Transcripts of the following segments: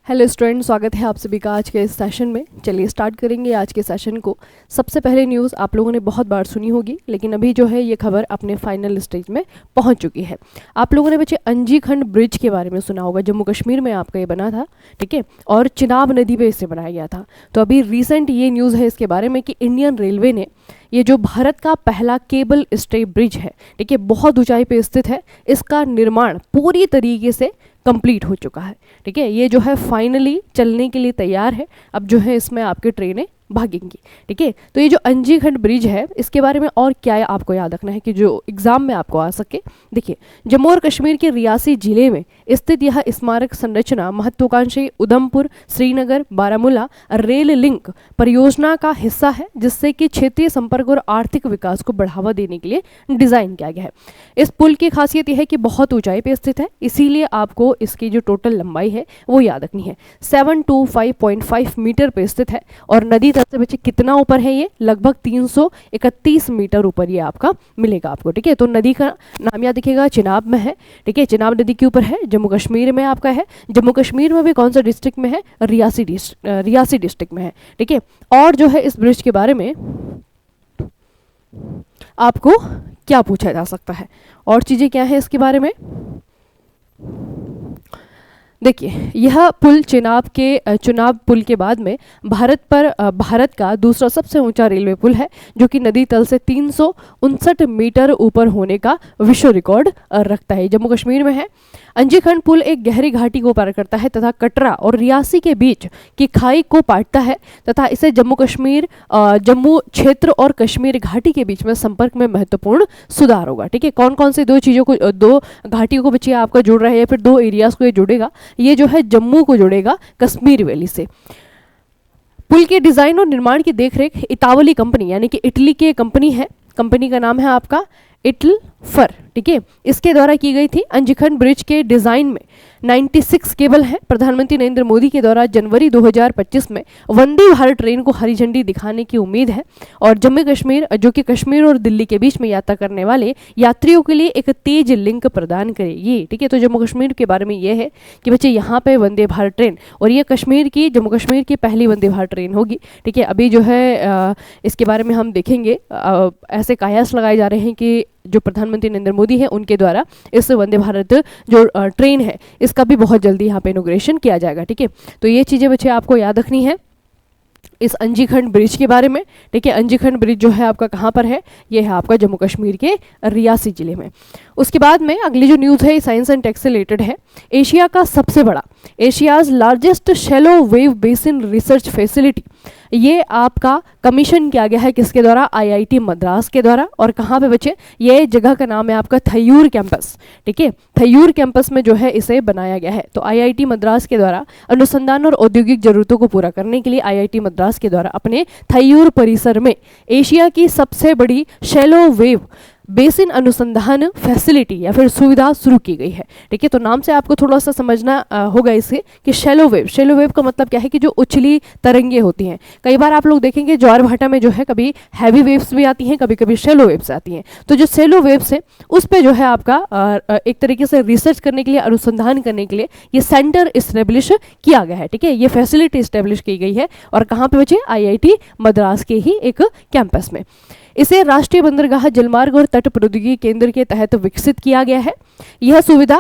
Hello student, स्वागत है आप सभी का आज के इस सेशन में। चलिए स्टार्ट करेंगे आज के सेशन को। सबसे पहले न्यूज़ आप लोगों ने बहुत बार सुनी होगी, लेकिन अभी जो है ये खबर अपने फाइनल स्टेज में पहुंच चुकी है। आप लोगों ने बच्चे अंजीखंड ब्रिज के बारे में सुना होगा, जम्मू कश्मीर में आपका ये बना था, ठीक है, और चिनाब नदी पे इसे बनाया गया था। तो अभी रिसेंट ये न्यूज़ है इसके बारे में कि इंडियन रेलवे ने ये जो भारत का पहला केबल स्टे ब्रिज है, ठीक है, बहुत ऊंचाई पे स्थित है, इसका निर्माण पूरी तरीके से कंप्लीट हो चुका है। ठीक है, ये जो है फाइनली चलने के लिए तैयार है। अब जो है इसमें आपकी ट्रेनें भागेंगी। ठीक है, तो ये जो अंजीखंड ब्रिज है इसके बारे में और क्या है आपको याद रखना है कि जो एग्जाम में आपको आ सके। देखिए, जम्मू और कश्मीर के रियासी जिले में स्थित यह स्मारक संरचना महत्वाकांक्षी उधमपुर श्रीनगर बारामूला रेल लिंक परियोजना का हिस्सा है, जिससे कि क्षेत्रीय संपर्क और आर्थिक विकास को बढ़ावा देने के लिए डिजाइन किया गया है। इस पुल की खासियत यह है कि बहुत ऊंचाई पे स्थित है, इसीलिए आपको इसकी जो टोटल लंबाई है वो याद रखनी है। 725.5 मीटर पे स्थित है और नदी तल से बच्चे कितना ऊपर है, ये लगभग 331 मीटर ऊपर ये आपका मिलेगा आपको। ठीक है, तो नदी का नाम याद रखिएगा, चिनाब में है। ठीक है, चिनाब नदी के ऊपर है, जम्मू कश्मीर में आपका है। जम्मू कश्मीर में भी कौन सा डिस्ट्रिक्ट में है? रियासी डिस्ट्रिक्ट में है। ठीक है, और जो है इस ब्रिज के बारे में आपको क्या पूछा जा सकता है और चीजें क्या है इसके बारे में। देखिए, यह पुल चुनाब पुल के बाद में भारत का दूसरा सबसे ऊंचा रेलवे पुल है, जो कि नदी तल से 359 मीटर ऊपर होने का विश्व रिकॉर्ड रखता है। जम्मू कश्मीर में है। अंजीखंड पुल एक गहरी घाटी को पार करता है तथा कटरा और रियासी के बीच की खाई को पाटता है तथा इसे जम्मू क्षेत्र और कश्मीर घाटी के बीच में संपर्क में महत्वपूर्ण सुधार होगा। ठीक है, कौन कौन से दो घाटियों को बच्चे आपका जोड़ रहा है या फिर दो एरियाज को ये जोड़ेगा? ये जो है जम्मू को जोड़ेगा कश्मीर वैली से। पुल के डिजाइन और निर्माण की देखरेख इतावली कंपनी यानी कि इटली की कंपनी है। कंपनी का नाम है आपका इटलफर। ठीक है, इसके द्वारा की गई थी। अंजीखंड ब्रिज के डिजाइन में 96 केबल है। प्रधानमंत्री नरेंद्र मोदी के द्वारा जनवरी 2025 में वंदे भारत ट्रेन को हरी झंडी दिखाने की उम्मीद है और जम्मू कश्मीर जो कि कश्मीर और दिल्ली के बीच में यात्रा करने वाले यात्रियों के लिए एक तेज लिंक प्रदान करेगी। ठीक है, तो जम्मू कश्मीर के बारे में ये है कि बच्चे यहाँ पे वंदे भारत ट्रेन, और ये जम्मू कश्मीर की पहली वंदे भारत ट्रेन होगी। ठीक है, अभी जो है इसके बारे में हम देखेंगे, ऐसे कयास लगाए जा रहे हैं कि जो प्रधानमंत्री नरेंद्र मोदी है उनके द्वारा इस वंदे भारत जो ट्रेन है इसका भी बहुत जल्दी यहाँ पे इनॉग्रेशन किया जाएगा। ठीक है, तो ये चीज़ें बच्चे आपको याद रखनी है इस अंजीखंड ब्रिज के बारे में। ठीक है, अंजीखंड ब्रिज जो है आपका कहाँ पर है? ये है आपका जम्मू कश्मीर के रियासी जिले में। उसके बाद में अगली जो न्यूज़ है साइंस एंड टेक से रिलेटेड है। एशिया का सबसे बड़ा Asia's largest shallow wave basin research facility, ये आपका कमीशन किया गया है किसके द्वारा? आईआईटी मद्रास के द्वारा। और कहाँ पे बच्चे? ये जगह का नाम है आपका थयूर कैंपस। ठीक है, थयूर कैंपस में जो है इसे बनाया गया है। तो आईआईटी मद्रास के द्वारा अनुसंधान और औद्योगिक जरूरतों को पूरा करने के लिए आईआईटी मद्रास के द्वारा अपने थयूर परिसर में एशिया की सबसे बड़ी शैलो वेव बेसिन अनुसंधान फैसिलिटी या फिर सुविधा शुरू की गई है। ठीक है, तो नाम से आपको थोड़ा सा समझना होगा इसे कि शैलो वेव का मतलब क्या है कि जो उछली तरंगे होती हैं। कई बार आप लोग देखेंगे ज्वार भाटा में जो है कभी हैवी वेव्स भी आती हैं, कभी कभी शैलो वेव्स आती हैं। तो जो शैलो वेव्स है उस पर जो है आपका एक तरीके से रिसर्च करने के लिए, अनुसंधान करने के लिए ये सेंटर इस्टेब्लिश किया गया है। ठीक है, ये फैसिलिटी इस्टेब्लिश की गई है और कहाँ पे बचे? आईआईटी मद्रास के ही एक कैंपस में। इसे राष्ट्रीय बंदरगाह जलमार्ग और तट प्रौद्योगिकी केंद्र के तहत विकसित किया गया है। यह इस सुविधा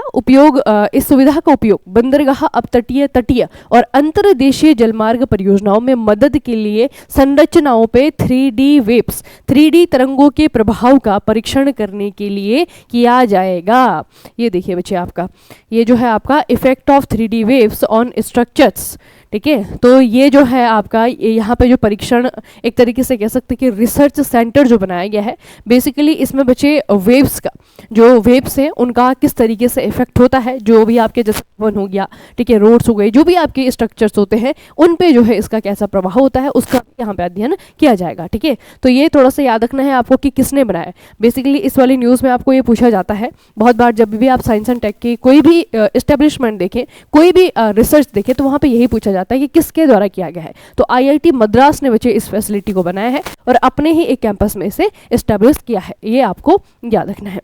का उपयोग बंदरगाह तटीय और अंतर्देशीय जलमार्ग परियोजनाओं में मदद के लिए संरचनाओं पे 3D तरंगों के प्रभाव का परीक्षण करने के लिए किया जाएगा। ये देखिए बच्चे, आपका ये जो है आपका effect of 3D waves on structures. ठीक है, तो ये जो है आपका यहाँ पे जो परीक्षण एक तरीके से कह सकते हैं कि रिसर्च सेंटर जो बनाया गया है, बेसिकली इसमें बच्चे वेव्स हैं उनका किस तरीके से इफेक्ट होता है, जो भी आपके जैसे भवन हो गया, ठीक है, रोड्स हो गए, जो भी आपके स्ट्रक्चर्स होते हैं उन पे जो है इसका कैसा प्रभाव होता है उसका यहाँ पे अध्ययन किया जाएगा। ठीक है, तो ये थोड़ा सा याद रखना है आपको कि किसने बनाया। बेसिकली इस वाली न्यूज़ में आपको ये पूछा जाता है बहुत बार, जब भी आप साइंस एंड टेक की कोई भी एस्टेब्लिशमेंट देखें, कोई भी रिसर्च देखें, तो वहाँ पे यही पूछा जाता है कि किसके द्वारा किया गया है। तो आईआईटी मद्रास ने बच्चे इस फैसिलिटी को बनाया है और अपने ही एक कैंपस में इसे एस्टेब्लिश किया है, ये आपको याद रखना है।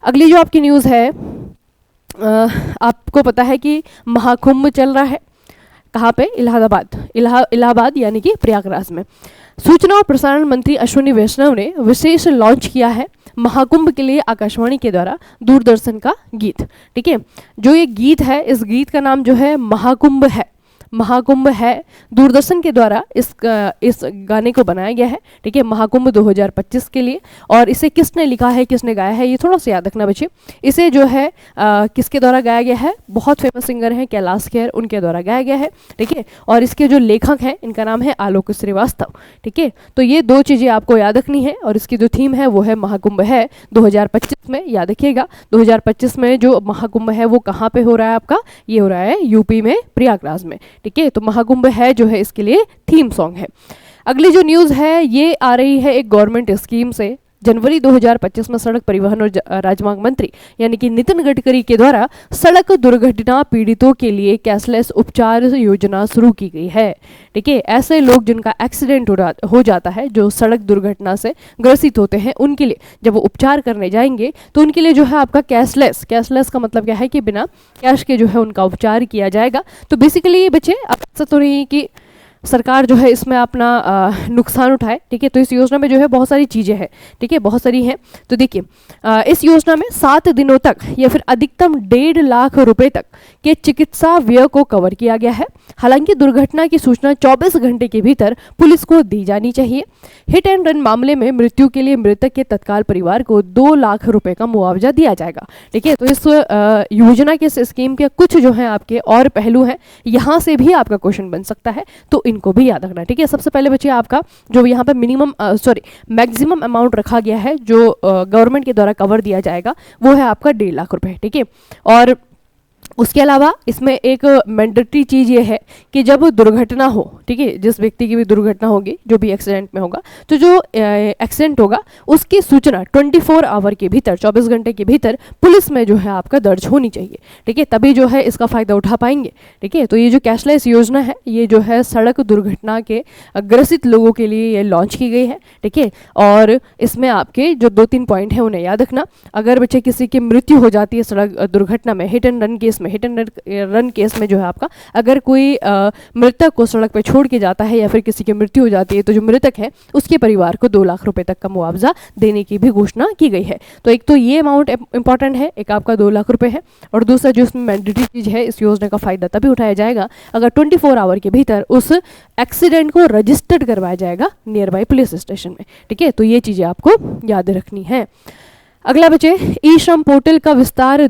अगली जो आपकी न्यूज़ है, आपको पता है कि महाकुंभ चल रहा है। कहाँ पे? इलाहाबाद यानी कि प्रयागराज में। सूचना और प्रसारण मंत्री अश्विनी वैष्णव ने विशेष लॉन्च किया है महाकुंभ के लिए आकाशवाणी के द्वारा दूरदर्शन का गीत। ठीक है, जो ये गीत है, इस गीत का नाम जो है महाकुंभ है। महाकुंभ है दूरदर्शन के द्वारा इस गाने को बनाया गया है। ठीक है, महाकुंभ 2025 के लिए। और इसे किसने लिखा है, किसने गाया है, ये थोड़ा सा याद रखना बच्चे। इसे जो है किसके द्वारा गाया गया है? बहुत फेमस सिंगर हैं कैलाश खेर, उनके द्वारा गाया गया है। ठीक है, और इसके जो लेखक हैं इनका नाम है आलोक श्रीवास्तव। ठीक है, तो ये दो चीज़ें आपको याद रखनी है। और इसकी जो थीम है वो है महाकुंभ है 2025 में। याद रखिएगा 2025 में जो महाकुंभ है वो कहाँ पे हो रहा है आपका? ये हो रहा है यूपी में, प्रयागराज में। ठीक है, तो महाकुंभ है जो है इसके लिए थीम सॉन्ग है। अगली जो न्यूज़ है ये आ रही है एक गवर्नमेंट स्कीम से। जनवरी 2025 में सड़क परिवहन और राजमार्ग मंत्री यानी कि नितिन गडकरी के द्वारा सड़क दुर्घटना पीड़ितों के लिए कैशलेस उपचार योजना शुरू की गई है। ठीक है, ऐसे लोग जिनका एक्सीडेंट हो जाता है, जो सड़क दुर्घटना से ग्रसित होते हैं, उनके लिए जब वो उपचार करने जाएंगे तो उनके लिए जो है आपका कैशलेस का मतलब क्या है कि बिना कैश के जो है उनका उपचार किया जाएगा। तो बेसिकली बच्चे अब ऐसा तो नहीं कि सरकार जो है इसमें अपना नुकसान उठाए। ठीक है, तो इस योजना में जो है बहुत सारी चीज़ें हैं। ठीक है, बहुत सारी हैं। तो देखिए इस योजना में 7 दिनों तक या फिर अधिकतम 1.5 लाख रुपए तक के चिकित्सा व्यय को कवर किया गया है। हालांकि दुर्घटना की सूचना 24 घंटे के भीतर पुलिस को दी जानी चाहिए। हिट एंड रन मामले में मृत्यु के लिए मृतक के तत्काल परिवार को 2 लाख रुपए का मुआवजा दिया जाएगा। ठीक है, तो इस योजना के स्कीम के कुछ जो है आपके और पहलू हैं, यहाँ से भी आपका क्वेश्चन बन सकता है, तो इनको भी याद रखना। ठीक है, सबसे पहले बच्चे आपका जो यहाँ पे मैक्सिमम अमाउंट रखा गया है जो गवर्नमेंट के द्वारा कवर दिया जाएगा वो है आपका 1.5 लाख रुपए। ठीक है, और उसके अलावा इसमें एक मैंडेटरी चीज़ ये है कि जब दुर्घटना हो, ठीक है, जिस व्यक्ति की भी दुर्घटना होगी, जो भी एक्सीडेंट में होगा, तो जो एक्सीडेंट होगा उसकी सूचना 24 आवर के भीतर, 24 घंटे के भीतर पुलिस में जो है आपका दर्ज होनी चाहिए। ठीक है, तभी जो है इसका फ़ायदा उठा पाएंगे। ठीक है, तो ये जो कैशलेस योजना है ये जो है सड़क दुर्घटना के ग्रसित लोगों के लिए ये लॉन्च की गई है। ठीक है, और इसमें आपके जो 2-3 पॉइंट हैं उन्हें याद रखना। अगर बच्चे किसी की मृत्यु हो जाती है सड़क दुर्घटना में, हिट एंड रन केस में जो है आपका, अगर कोई मृतक को सड़क पे छोड़ के जाता है या फिर किसी की मृत्यु हो जाती है, तो जो मृतक है उसके परिवार को 2 लाख रुपए तक का मुआवजा देने की भी घोषणा की गई है। तो एक तो ये अमाउंट इंपॉर्टेंट है, एक आपका 2 लाख रुपए है, और दूसरा जो इसमें मैंडेटरी चीज़ है, इस योजना का फायदा तभी उठाया जाएगा अगर 24 आवर के भीतर उस एक्सीडेंट को रजिस्टर्ड करवाया जाएगा नियर बाई पुलिस स्टेशन में। ठीक है, तो ये चीज़ें आपको याद रखनी है। अगला बचे ई श्रम पोर्टल का विस्तार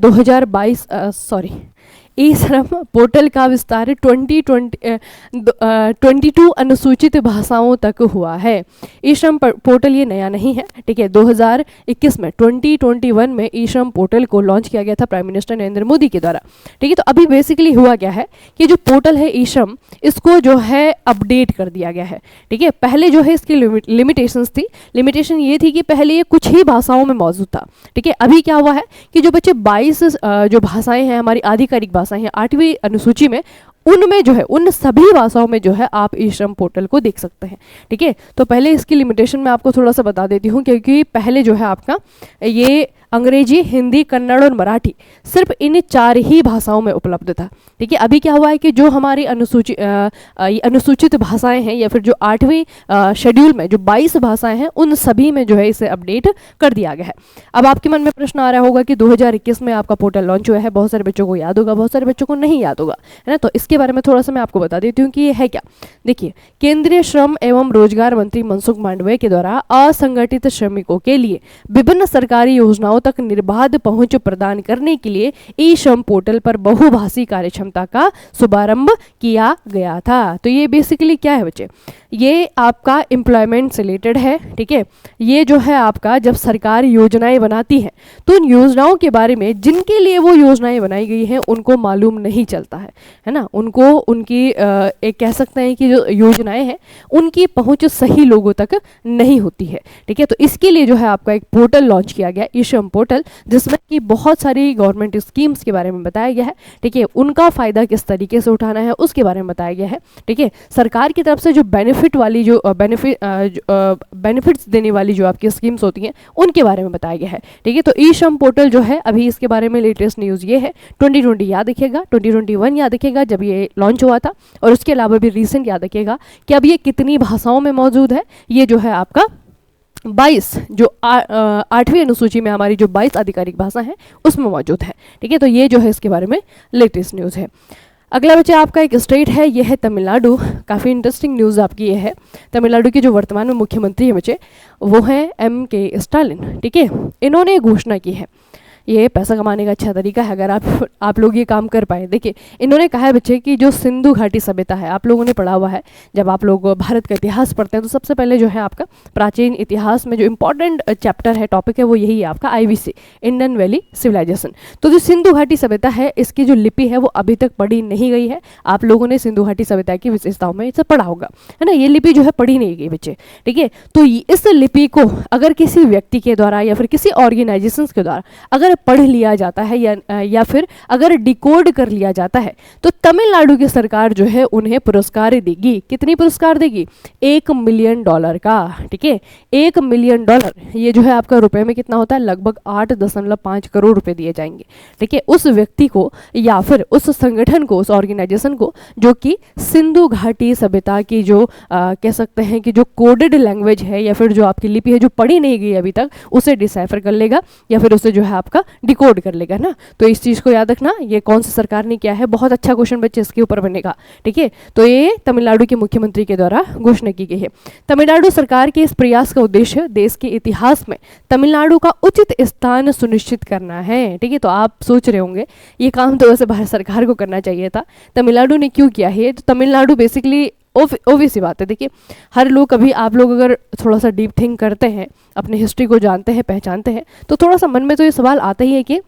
ई-श्रम पोर्टल का विस्तार 22 अनुसूचित भाषाओं तक हुआ है। ई-श्रम पोर्टल ये नया नहीं है। ठीक है, 2021 में 2021 में ई-श्रम पोर्टल को लॉन्च किया गया था प्राइम मिनिस्टर नरेंद्र मोदी के द्वारा। ठीक है, तो अभी बेसिकली हुआ क्या है कि जो पोर्टल है ई-श्रम, इसको जो है अपडेट कर दिया गया है। ठीक है, पहले जो है इसकी लिमिटेशंस थी। लिमिटेशन ये थी कि पहले ये कुछ ही भाषाओं में मौजूद था। ठीक है, अभी क्या हुआ है कि जो बच्चे 22 जो भाषाएं हैं हमारी आधिकारिक भाषाएं हैं 8वीं अनुसूची में, उनमें जो है उन सभी भाषाओं में जो है आप ई श्रम पोर्टल को देख सकते हैं। ठीक है, तो पहले इसकी लिमिटेशन मैं आपको थोड़ा सा बता देती हूँ, क्योंकि पहले जो है आपका ये अंग्रेजी, हिंदी, कन्नड़ और मराठी सिर्फ इन 4 ही भाषाओं में उपलब्ध था। ठीक है, अभी क्या हुआ है कि जो हमारी अनुसूचित भाषाएं हैं या फिर जो 8वीं शेड्यूल में जो 22 भाषाएं हैं, उन सभी में जो है इसे अपडेट कर दिया गया है। अब आपके मन में प्रश्न आ रहा होगा कि 2021 में आपका पोर्टल लॉन्च हुआ है, बहुत सारे बच्चों को याद होगा, बहुत सारे बच्चों को नहीं याद होगा, है ना। तो इसके बारे में थोड़ा सा मैं आपको बता देती हूँ कि ये है क्या। देखिए, केंद्रीय श्रम एवं रोजगार मंत्री मनसुख मांडविया के द्वारा असंगठित श्रमिकों के लिए विभिन्न सरकारी योजनाओं तक निर्बाध पहुंच प्रदान करने के लिए ई श्रम पोर्टल पर बहुभाषी कार्यक्षमता का शुभारंभ किया गया था। तो ये बेसिकली क्या है बच्चे, ये आपका एम्प्लॉयमेंट से रिलेटेड है। ठीक है, ये जो है आपका जब सरकार योजनाएं बनाती है तो उन योजनाओं के बारे में जिनके लिए वो योजनाएं बनाई गई हैं उनको मालूम नहीं चलता है ना। उनको उनकी एक कह सकते हैं कि जो योजनाएं हैं उनकी पहुंच सही लोगों तक नहीं होती है। ठीक है, तो इसके लिए जो है आपका एक पोर्टल लॉन्च किया गया ई श्रम श्रम पोर्टल, जिसमें कि बहुत सारी गवर्नमेंट स्कीम्स के बारे में बताया गया है। ठीक है, उनका फ़ायदा किस तरीके से उठाना है उसके बारे में बताया गया है। ठीक है, सरकार की तरफ से जो बेनिफिट वाली जो बेनिफिट्स देने वाली जो आपकी स्कीम्स होती हैं उनके बारे में बताया गया है। ठीक है, तो ई श्रम पोर्टल जो है अभी इसके बारे में लेटेस्ट न्यूज़ ये है, 2020 याद रखिएगा, 2021 याद रखिएगा जब ये लॉन्च हुआ था, और उसके अलावा भी रिसेंट याद रखिएगा कि अब ये कितनी भाषाओं में मौजूद है। ये जो है आपका 22 जो 8वीं अनुसूची में हमारी जो 22 आधिकारिक भाषा है उसमें मौजूद है। ठीक है, तो ये जो है इसके बारे में लेटेस्ट न्यूज़ है। अगला बच्चे आपका एक स्टेट है, ये है तमिलनाडु। काफ़ी इंटरेस्टिंग न्यूज़ आपकी ये है। तमिलनाडु के जो वर्तमान में मुख्यमंत्री है बच्चे वो हैं M.K. स्टालिन। ठीक है, इन्होंने घोषणा की है, ये पैसा कमाने का अच्छा तरीका है अगर आप लोग ये काम कर पाए। देखिए, इन्होंने कहा है बच्चे कि जो सिंधु घाटी सभ्यता है, आप लोगों ने पढ़ा हुआ है, जब आप लोग भारत का इतिहास पढ़ते हैं तो सबसे पहले जो है आपका प्राचीन इतिहास में जो इंपॉर्टेंट चैप्टर है, टॉपिक है, वो यही है आपका IVC, इंडियन वैली सिविलाइजेशन। तो जो सिंधु घाटी सभ्यता है इसकी जो लिपि है वो अभी तक पढ़ी नहीं गई है। आप लोगों ने सिंधु घाटी सभ्यता की विशेषताओं में इसे पढ़ा होगा, है ना। ये लिपि जो है पढ़ी नहीं गई बच्चे। ठीक है, तो इस लिपि को अगर किसी व्यक्ति के द्वारा या फिर किसी ऑर्गेनाइजेशन के द्वारा अगर पढ़ लिया जाता है या फिर अगर डिकोड कर लिया जाता है तो तमिलनाडु की सरकार जो है उन्हें पुरस्कार देगी। कितनी पुरस्कार देगी? $1 मिलियन का। ठीक है, $1 मिलियन, ये जो है आपका रुपए में कितना होता है? लगभग 8.5 करोड़ रुपए दिए जाएंगे। ठीक है, उस व्यक्ति को या फिर उस संगठन को, उस ऑर्गेनाइजेशन को जो कि सिंधु घाटी सभ्यता की जो कह सकते हैं कि जो कोडेड लैंग्वेज है या फिर जो आपकी लिपि है जो पढ़ी नहीं गई अभी तक, उसे डिसाइफर कर लेगा या फिर उसे जो है आपका डिकोड कर लेगा ना। तो इस चीज़ को याद रखना, ये कौन सी सरकार ने किया है, बहुत अच्छा क्वेश्चन बच्चे इसके ऊपर बनेगा। ठीक है, तो ये तमिलनाडु के मुख्यमंत्री के द्वारा घोषणा की गई है। तमिलनाडु सरकार के इस प्रयास का उद्देश्य देश के इतिहास में तमिलनाडु का उचित स्थान सुनिश्चित करना है। ठीक है, तो आप सोच रहे होंगे ये काम तो वैसे भारत सरकार को करना चाहिए था, तमिलनाडु ने क्यों किया है? तो तमिलनाडु बेसिकली ओबवियस सी बात है। देखिए, हर लोग, कभी आप लोग अगर थोड़ा सा डीप थिंक करते हैं, अपने हिस्ट्री को जानते हैं, पहचानते हैं, तो थोड़ा सा मन में तो ये सवाल आता ही है कि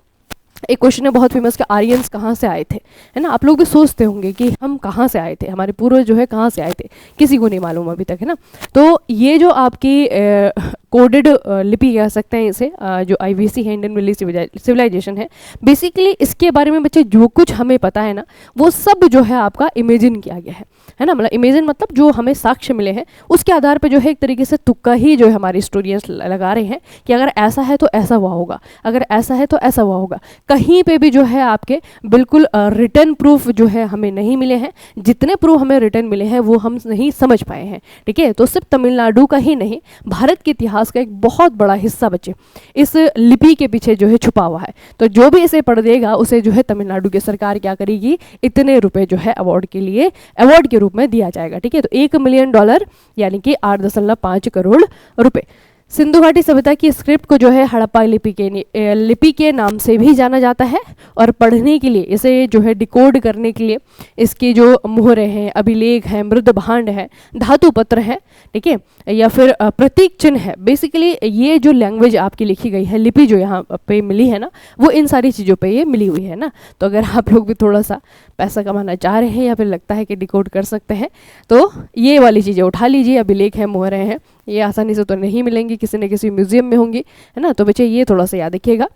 एक क्वेश्चन है बहुत फेमस कि आर्यंस कहाँ से आए थे, है ना। आप लोग भी सोचते होंगे कि हम कहाँ से आए थे, हमारे पूर्वज जो है कहाँ से आए थे, किसी को नहीं मालूम अभी तक, है ना। तो ये जो आपकी कोडेड लिपि कह सकते हैं इसे, जो IVC है, इंडियन वैली सिविलाइजेशन है, बेसिकली इसके बारे में बच्चे जो कुछ हमें पता है ना वो सब जो है आपका इमेजिन किया गया है ना। मतलब इमेजिन मतलब जो हमें साक्ष्य मिले हैं उसके आधार पर जो है एक तरीके से तुक्का ही जो है हमारे स्टोरियंस लगा रहे हैं कि अगर ऐसा है तो ऐसा हुआ होगा, अगर ऐसा है तो ऐसा हुआ होगा। कहीं पे भी जो है आपके बिल्कुल रिटर्न प्रूफ जो है हमें नहीं मिले हैं। जितने प्रूफ हमें रिटर्न मिले हैं वो हम नहीं समझ पाए हैं। ठीक है, तो सिर्फ तमिलनाडु का ही नहीं, भारत के इतिहास का एक बहुत बड़ा हिस्सा बच्चे इस लिपि के पीछे जो है छुपा हुआ है। तो जो भी इसे पढ़ देगा उसे जो है तमिलनाडु की सरकार क्या करेगी, इतने रुपए जो है अवार्ड के रूप में दिया जाएगा। ठीक है, तो $1 मिलियन यानी कि 8.5 करोड़ रुपए। सिंधु घाटी सभ्यता की स्क्रिप्ट को जो है हड़प्पा लिपि के नाम से भी जाना जाता है, और पढ़ने के लिए, इसे जो है डिकोड करने के लिए इसके जो मोहरे हैं, अभिलेख हैं, मृद भांड है, धातु पत्र है, ठीक है, या फिर प्रतीक चिन्ह है। बेसिकली ये जो लैंग्वेज आपकी लिखी गई है, लिपि जो यहाँ पे मिली है ना, वो इन सारी चीज़ों पे ये मिली हुई है ना। तो अगर आप लोग भी थोड़ा सा पैसा कमाना चाह रहे हैं या फिर लगता है कि डिकोड कर सकते हैं तो ये वाली चीज़ें उठा लीजिए। अभिलेख है, मोहरे हैं, ये आसानी से तो नहीं मिलेंगी, किसी न किसी म्यूजियम में होंगी, है ना। तो बच्चे ये थोड़ा सा याद रखिएगा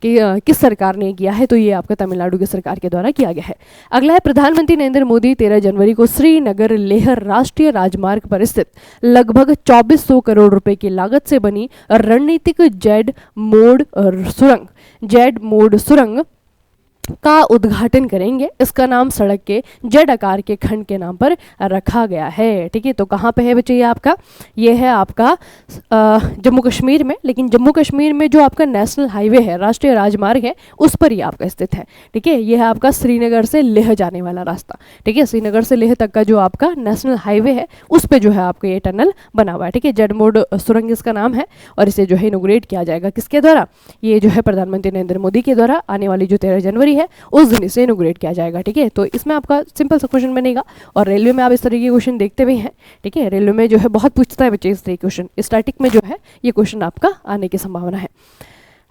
कि किस सरकार ने किया है, तो ये आपका तमिलनाडु की सरकार के द्वारा किया गया है। अगला है, प्रधानमंत्री नरेंद्र मोदी 13 जनवरी को श्रीनगर लेह राष्ट्रीय राजमार्ग पर स्थित लगभग 2400 करोड़ रुपए की लागत से बनी रणनीतिक जेड मोड सुरंग का उद्घाटन करेंगे। इसका नाम सड़क के जेड आकार के खंड के नाम पर रखा गया है। ठीक है, तो कहाँ पे है बच्चे ये आपका? ये है आपका जम्मू कश्मीर में, लेकिन जम्मू कश्मीर में जो आपका नेशनल हाईवे है, राष्ट्रीय राजमार्ग है, उस पर ही आपका स्थित है। ठीक है, ये है आपका श्रीनगर से लेह जाने वाला रास्ता। ठीक है, श्रीनगर से लेह तक का जो आपका नेशनल हाईवे है उस पर जो है आपका ये टनल बना हुआ है। ठीक है, जेड मोड सुरंग इसका नाम है, और इसे जो है इनोग्रेट किया जाएगा किसके द्वारा? ये जो है प्रधानमंत्री नरेंद्र मोदी के द्वारा। आने वाली जो 13 जनवरी है उस दिन इसे इनोग्रेट किया जाएगा। ठीक है, तो इसमें आपका सिंपल सा क्वेश्चन बनेगा, और रेलवे में आप इस तरीके के क्वेश्चन देखते भी हैं। ठीक है, रेलवे में जो है बहुत पूछता है बच्चे इस तरीके क्वेश्चन, स्टैटिक में जो है ये क्वेश्चन आपका आने की संभावना है।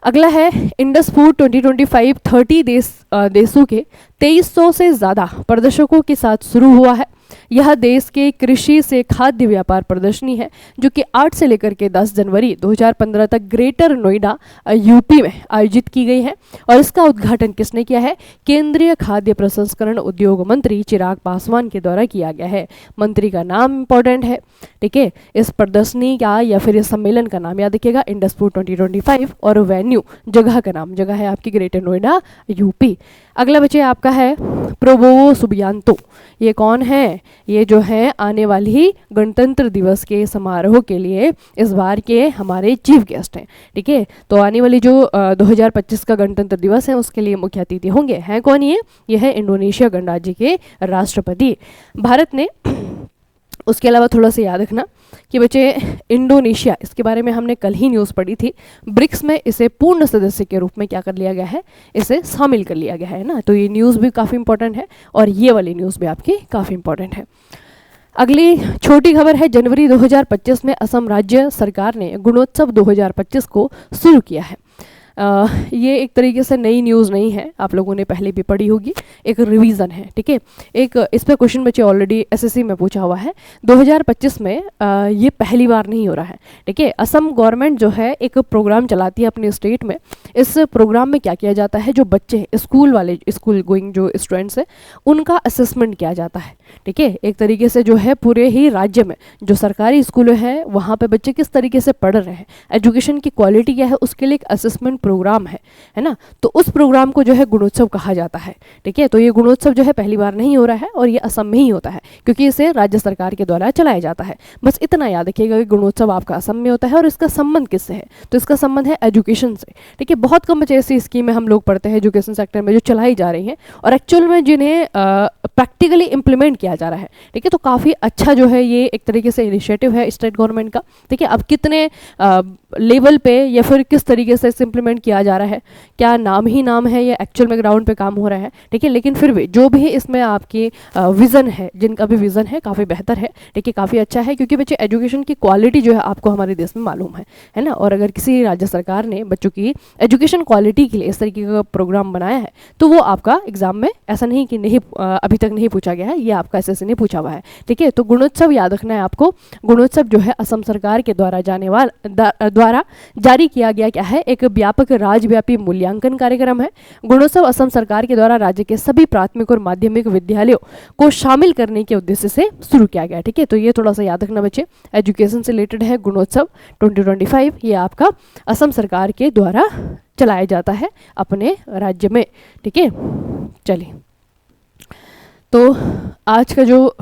अगला है, इंडस फूड 2025 30 देशों के 2300 से ज़्यादा प्रदर्शकों के साथ शुरू हुआ है। यह देश के कृषि से खाद्य व्यापार प्रदर्शनी है जो कि 8 से लेकर के 10 जनवरी 2015 तक ग्रेटर नोएडा यूपी में आयोजित की गई है। और इसका उद्घाटन किसने किया है? केंद्रीय खाद्य प्रसंस्करण उद्योग मंत्री चिराग पासवान के द्वारा किया गया है। मंत्री का नाम इंपॉर्टेंट है, ठीक है। इस प्रदर्शनी का या फिर इस सम्मेलन का नाम याद रखिएगा, इंडस्पो 2025, और वेन्यू, जगह का नाम, जगह है आपकी ग्रेटर नोएडा यूपी। अगला बचे आपका है प्रोबोवो सुबियांतो। ये कौन है? ये जो है आने वाली गणतंत्र दिवस के समारोह के लिए इस बार के हमारे चीफ गेस्ट हैं, ठीक है। तो आने वाली जो 2025 का गणतंत्र दिवस है उसके लिए मुख्य अतिथि होंगे। हैं कौन ये है इंडोनेशिया गणराज्य के राष्ट्रपति। भारत ने उसके अलावा थोड़ा सा याद रखना कि बच्चे इंडोनेशिया, इसके बारे में हमने कल ही न्यूज़ पढ़ी थी, ब्रिक्स में इसे पूर्ण सदस्य के रूप में क्या कर लिया गया है? इसे शामिल कर लिया गया है ना। तो ये न्यूज़ भी काफ़ी इंपॉर्टेंट है और ये वाली न्यूज़ भी आपकी काफ़ी इंपॉर्टेंट है। अगली छोटी खबर है, जनवरी 2025 में असम राज्य सरकार ने गुणोत्सव 2025 को शुरू किया है। ये एक तरीके से नई न्यूज़ नहीं है, आप लोगों ने पहले भी पढ़ी होगी, एक रिवीजन है, ठीक है। एक इस पर क्वेश्चन बच्चे ऑलरेडी एसएससी में पूछा हुआ है। 2025 में ये पहली बार नहीं हो रहा है, ठीक है। असम गवर्नमेंट जो है एक प्रोग्राम चलाती है अपने स्टेट में। इस प्रोग्राम में क्या किया जाता है, जो बच्चे स्कूल वाले, स्कूल गोइंग जो स्टूडेंट्स हैं, उनका असेसमेंट किया जाता है, ठीक है। एक तरीके से जो है पूरे ही राज्य में जो सरकारी स्कूल हैं वहाँ पे बच्चे किस तरीके से पढ़ रहे हैं, एजुकेशन की क्वालिटी क्या है, उसके लिए एक असेसमेंट प्रोग्राम है ना। तो उस प्रोग्राम को जो है गुणोत्सव कहा जाता है, ठीक है। तो ये गुणोत्सव जो है पहली बार नहीं हो रहा है और ये असम में ही होता है क्योंकि इसे राज्य सरकार के द्वारा चलाया जाता है। बस इतना याद रखिएगा कि गुणोत्सव आपका असम में होता है और इसका संबंध किससे है? तो इसका संबंध है एजुकेशन से, ठीक है। बहुत कम बच्चे ऐसी स्कीमें हम लोग पढ़ते हैं एजुकेशन सेक्टर में जो चलाई जा रही हैं और एक्चुअल में जिन्हें प्रैक्टिकली इंप्लीमेंट किया जा रहा है, ठीक है। तो काफ़ी अच्छा जो है ये एक तरीके से इनिशिएटिव है स्टेट गवर्नमेंट का, ठीक है। अब कितने लेवल पे या फिर किस तरीके से इम्प्लीमेंट किया जा रहा है, क्या नाम ही नाम है या एक्चुअल में ग्राउंड पे काम हो रहा है, ठीक है। लेकिन फिर भी जो भी इसमें आपकी विज़न है, जिनका भी विज़न है काफ़ी बेहतर है, ठीक है, काफ़ी अच्छा है क्योंकि बच्चे एजुकेशन की क्वालिटी जो है आपको हमारे देश में मालूम है ना। और अगर किसी राज्य सरकार ने बच्चों की एजुकेशन क्वालिटी के लिए इस तरीके का प्रोग्राम बनाया है तो वो आपका एग्जाम में ऐसा नहीं कि नहीं अभी तक नहीं पूछा गया है, ये आपका एसएससी ने पूछा हुआ है, ठीक है। तो गुणोत्सव याद रखना है आपको। गुणोत्सव जो है असम सरकार के द्वारा द्वारा जारी किया गया क्या है, एक व्यापक राज्यव्यापी मूल्यांकन कार्यक्रम है। गुणोत्सव असम सरकार के द्वारा राज्य के सभी प्राथमिक और माध्यमिक विद्यालयों को शामिल करने के उद्देश्य से शुरू किया गया, ठीक है। तो ये थोड़ा सा याद रखना बच्चे, एजुकेशन से रिलेटेड है गुणोत्सव 2025, ये आपका असम सरकार के द्वारा चलाया जाता है अपने राज्य में, ठीक है। चलिए, तो आज का जो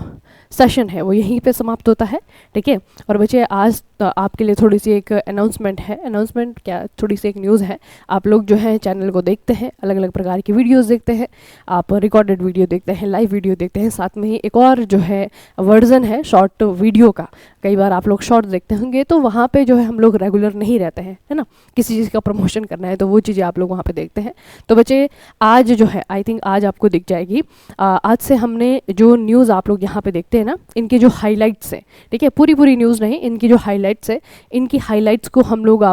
सेशन है वो यहीं पे समाप्त होता है, ठीक है। और बच्चे आज तो आपके लिए थोड़ी सी एक अनाउंसमेंट है, अनाउंसमेंट क्या, थोड़ी सी एक न्यूज़ है। आप लोग जो है चैनल को देखते हैं, अलग अलग प्रकार की वीडियोस देखते हैं, आप रिकॉर्डेड वीडियो देखते हैं, लाइव वीडियो देखते हैं, साथ में ही एक और जो है वर्जन है शॉर्ट वीडियो का। कई बार आप लोग शॉर्ट देखते होंगे तो वहाँ पे जो है हम लोग रेगुलर नहीं रहते हैं, है ना। किसी चीज़ का प्रमोशन करना है तो वो चीज़ें आप लोग वहाँ पे देखते हैं। तो बच्चे आज जो है आई थिंक आज आपको दिख जाएगी, आज से हमने जो न्यूज़ आप लोग यहाँ पे देखते हैं ना, इनके जो हाईलाइट्स हैं, ठीक है, पूरी न्यूज़ नहीं, इनकी जो हाईलाइट्स है, इनकी हाईलाइट्स को हम लोग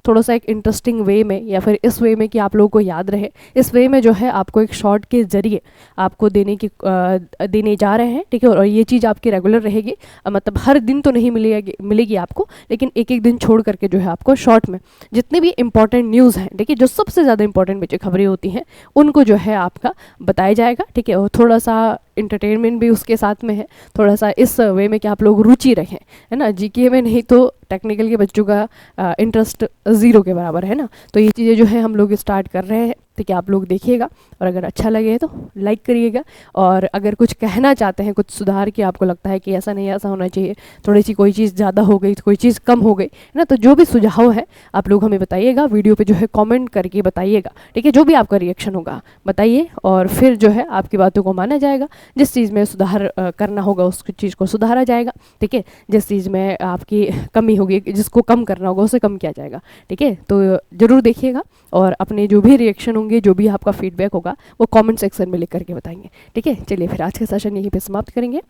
थोड़ा सा एक इंटरेस्टिंग वे में या फिर इस वे में कि आप लोगों को याद रहे, इस वे में जो है आपको एक शॉर्ट के जरिए आपको देने जा रहे हैं, ठीक है। और ये चीज़ आपकी रेगुलर रहेगी, मतलब हर दिन तो नहीं मिलेगी आपको, लेकिन एक एक दिन छोड़ करके जो है आपको शॉर्ट में जितनी भी इंपॉर्टेंट न्यूज़ हैं, देखिए जो सबसे ज़्यादा इंपॉर्टेंट बच्चे खबरें होती हैं उनको जो है आपका बताया जाएगा, ठीक है। और थोड़ा सा इंटरटेनमेंट भी उसके साथ में है, थोड़ा सा इस वे में कि आप लोग रुचि रखें, है ना। जीके में नहीं तो टेक्निकल के बच्चों का इंटरेस्ट ज़ीरो के बराबर है ना। तो ये चीज़ें जो है हम लोग स्टार्ट कर रहे हैं, ठीक है। आप लोग देखिएगा और अगर अच्छा लगे तो लाइक करिएगा, और अगर कुछ कहना चाहते हैं, कुछ सुधार की आपको लगता है कि ऐसा नहीं ऐसा होना चाहिए, थोड़ी सी कोई चीज़ ज़्यादा हो गई, कोई चीज़ कम हो गई, है ना, तो जो भी सुझाव है आप लोग हमें बताइएगा, वीडियो पे जो है कमेंट करके बताइएगा, ठीक है। जो भी आपका रिएक्शन होगा बताइए और फिर जो है आपकी बातों को माना जाएगा। जिस चीज़ में सुधार करना होगा उस चीज़ को सुधारा जाएगा, ठीक है। जिस चीज़ में आपकी कमी होगी, जिसको कम करना होगा उसे कम किया जाएगा, ठीक है। तो ज़रूर देखिएगा और अपने जो भी रिएक्शन होंगे, जो भी आपका फीडबैक होगा वो कमेंट सेक्शन में लिख करके बताएंगे, ठीक है। चलिए फिर आज का सेशन यहीं पे समाप्त करेंगे,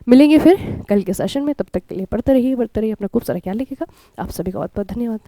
मिलेंगे फिर कल के सेशन में। तब तक के लिए पढ़ते रहिए, बढ़ते रहिए, अपना खूब सारा ख्याल रखिएगा। आप सभी का बहुत बहुत धन्यवाद।